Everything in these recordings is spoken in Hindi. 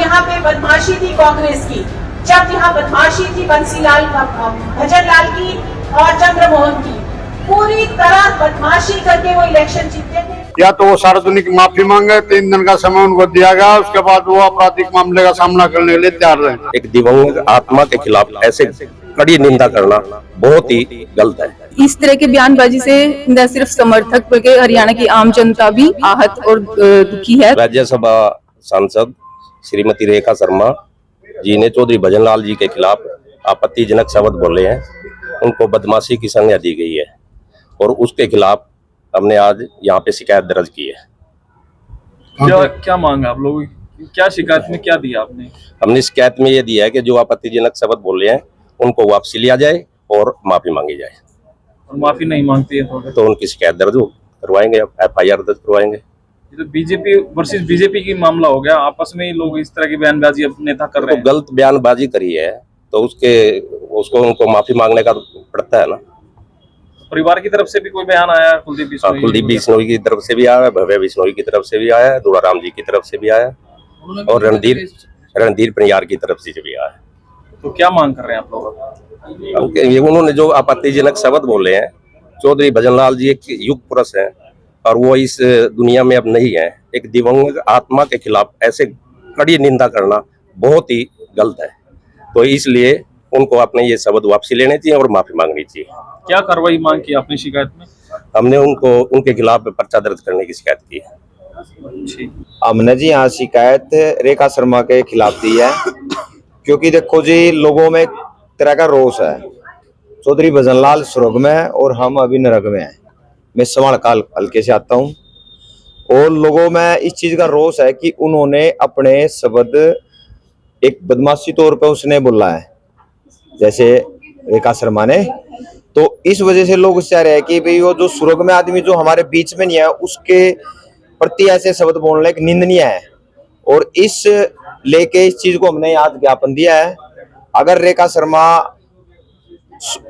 यहाँ पे बदमाशी थी कांग्रेस की, जब यहाँ बदमाशी थी बंसीलाल भजनलाल की और चंद्रमोहन की, पूरी तरह बदमाशी करके वो इलेक्शन जीतते थे। या तो वो सार्वजनिक माफी मांगे, 3 दिन का समय उनको दिया गया, उसके बाद वो आपराधिक मामले का सामना करने के लिए तैयार रहे। एक दिवंगत आत्मा के खिलाफ ऐसे कड़ी निंदा करना बहुत ही गलत है। इस तरह के बयानबाजी से न सिर्फ समर्थक बल्कि हरियाणा की आम जनता भी आहत और दुखी है। राज्यसभा सांसद श्रीमती रेखा शर्मा जी ने चौधरी भजनलाल जी के खिलाफ आपत्तिजनक शब्द बोले हैं, उनको बदमाशी की संज्ञा दी गई है और उसके खिलाफ हमने आज यहाँ पे शिकायत दर्ज की है। क्या मांग है आप लोगों की? क्या शिकायत में क्या दिया आपने? हमने शिकायत में ये दिया है कि जो आपत्तिजनक शब्द बोले हैं उनको वापसी लिया जाए और माफी मांगी जाए। और माफी नहीं मांगती है तो उनकी शिकायत दर्ज करवाएंगे, FIR दर्ज करवाएंगे। ये तो बीजेपी वर्सेस बीजेपी की मामला हो गया, आपस में ही लोग इस तरह की बयानबाजी अब नेता कर रहे हैं। तो गलत बयानबाजी करी है तो उसको उनको माफी मांगने का पड़ता है ना। परिवार की तरफ से भी कोई बयान आया? कुलदीप बिश्नोई की तरफ से भी आया है, भव्य बिश्नोई की तरफ से भी आया है, दुलाराम जी की तरफ से भी आया है और रणधीर परियार की तरफ से भी आया है। तो क्या मांग कर रहे हैं आप लोग? उन्होंने जो आपत्तिजनक शब्द बोले हैं, चौधरी भजनलाल जी एक युग पुरुष हैं और वो इस दुनिया में अब नहीं है। एक दिवंगत आत्मा के खिलाफ ऐसे कड़ी निंदा करना बहुत ही गलत है। तो इसलिए उनको अपने ये शब्द वापसी लेने चाहिए और माफी मांगनी चाहिए। क्या कार्रवाई मांग की आपने शिकायत में? हमने उनके खिलाफ पर्चा दर्ज करने की शिकायत की है। हमने जी यहाँ शिकायत रेखा शर्मा के खिलाफ दी है, क्योंकि देखो जी लोगों में एक तरह का रोष है। चौधरी भजनलाल स्वर्ग में है और हम अभी नरक में हैं। मैं सवालकाल हल्के से आता हूँ और लोगों में इस चीज का रोष है कि उन्होंने अपने शब्द एक बदमाशी तौर पे उसने बोला है, जैसे रेखा शर्मा ने। तो इस वजह से लोग चाह रहे हैं कि भाई वो जो स्वर्ग में आदमी जो हमारे बीच में नहीं है उसके प्रति ऐसे शब्द बोलना एक निंदनीय है। और इस लेके इस चीज को हमने आज ज्ञापन दिया है। अगर रेखा शर्मा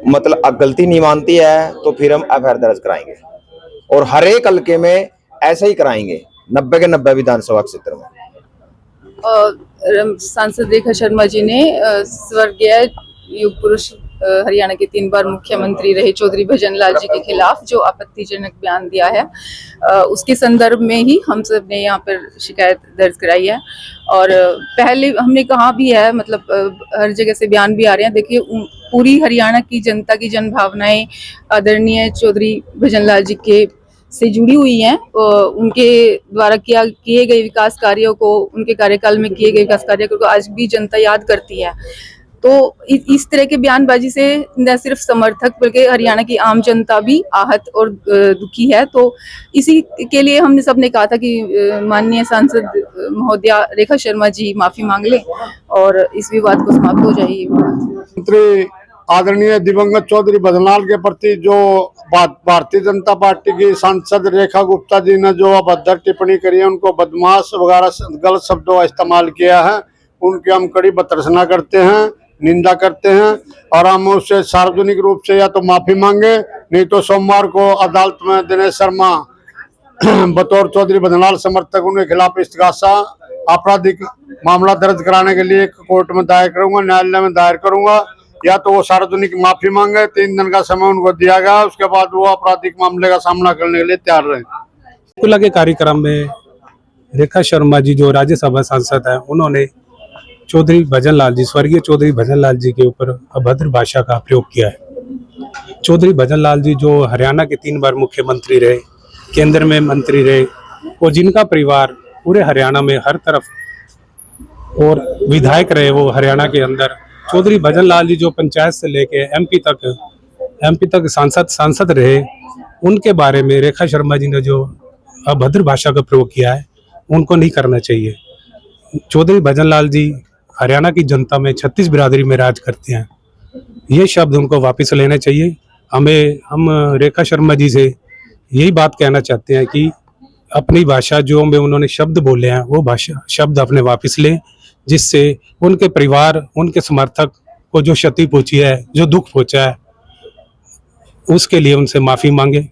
मतलब गलती नहीं मानती है तो फिर हम FIR दर्ज कराएंगे और हर एक हल्के में ऐसा ही कराएंगे, 90 के 90 विधानसभा क्षेत्र में। सांसद रेखा शर्मा जी ने स्वर्गीय युग पुरुष हरियाणा के 3 बार मुख्यमंत्री रहे चौधरी भजनलाल जी के खिलाफ जो आपत्तिजनक बयान दिया है, उसके संदर्भ में ही हम सब ने यहाँ पर शिकायत दर्ज कराई है। और पहले हमने कहा भी है, मतलब हर जगह से बयान भी आ रहे हैं। देखिए पूरी हरियाणा की जनता की जन भावनाएं आदरणीय चौधरी भजनलाल जी के से जुड़ी हुई हैं। उनके द्वारा किए गए विकास कार्यों को, उनके कार्यकाल में किए गए विकास कार्यों को आज भी जनता याद करती है। तो इस तरह के बयानबाजी से न सिर्फ समर्थक बल्कि हरियाणा की आम जनता भी आहत और दुखी है। तो इसी के लिए हमने सबने कहा था कि माननीय सांसद महोदया रेखा शर्मा जी माफी मांग लें और इस विवाद को समाप्त हो जाए। मंत्री आदरणीय दिवंगत चौधरी भजनलाल के प्रति जो भारतीय जनता पार्टी की सांसद रेखा गुप्ता जी ने जो अभद्र टिप्पणी करी है, उनको बदमाश वगैरह गलत शब्दों का इस्तेमाल किया है, उनकी हम कड़ी भर्त्सना करते हैं, निंदा करते हैं और हम उससे सार्वजनिक रूप से या तो माफी मांगे, नहीं तो सोमवार को अदालत में दिनेश शर्मा बतौर चौधरी भजनलाल समर्थक उनके खिलाफ इस्तिगासा आपराधिक मामला दर्ज कराने के लिए कोर्ट में दायर करूंगा, न्यायालय में दायर करूंगा। या तो वो सार्वजनिक माफी मांगे, 3 दिन का समय उनको दिया गया, उसके बाद वो आपराधिक मामले का सामना करने के लिए तैयार रहे। कुला के कार्यक्रम में रेखा शर्मा जी जो राज्यसभा सांसद हैं, उन्होंने चौधरी भजनलाल जी, स्वर्गीय चौधरी भजनलाल जी के ऊपर अभद्र भाषा का प्रयोग किया है। चौधरी भजनलाल जी जो हरियाणा के 3 बार मुख्यमंत्री रहे, केंद्र में मंत्री रहे और जिनका परिवार पूरे हरियाणा में हर तरफ और विधायक रहे वो हरियाणा के अंदर। चौधरी भजनलाल जी जो पंचायत से लेके MP तक सांसद रहे, उनके बारे में रेखा शर्मा जी ने जो अभद्र भाषा का प्रयोग किया है उनको नहीं करना चाहिए। चौधरी भजनलाल जी हरियाणा की जनता में 36 बिरादरी में राज करते हैं, ये शब्द उनको वापस लेने चाहिए। हम रेखा शर्मा जी से यही बात कहना चाहते हैं कि अपनी भाषा जो में उन्होंने शब्द बोले हैं वो भाषा शब्द अपने वापस लें, जिससे उनके परिवार, उनके समर्थक को जो क्षति पहुंची है, जो दुख पहुंचा है, उसके लिए उनसे माफी मांगे।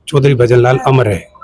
चौधरी भजनलाल अमर है।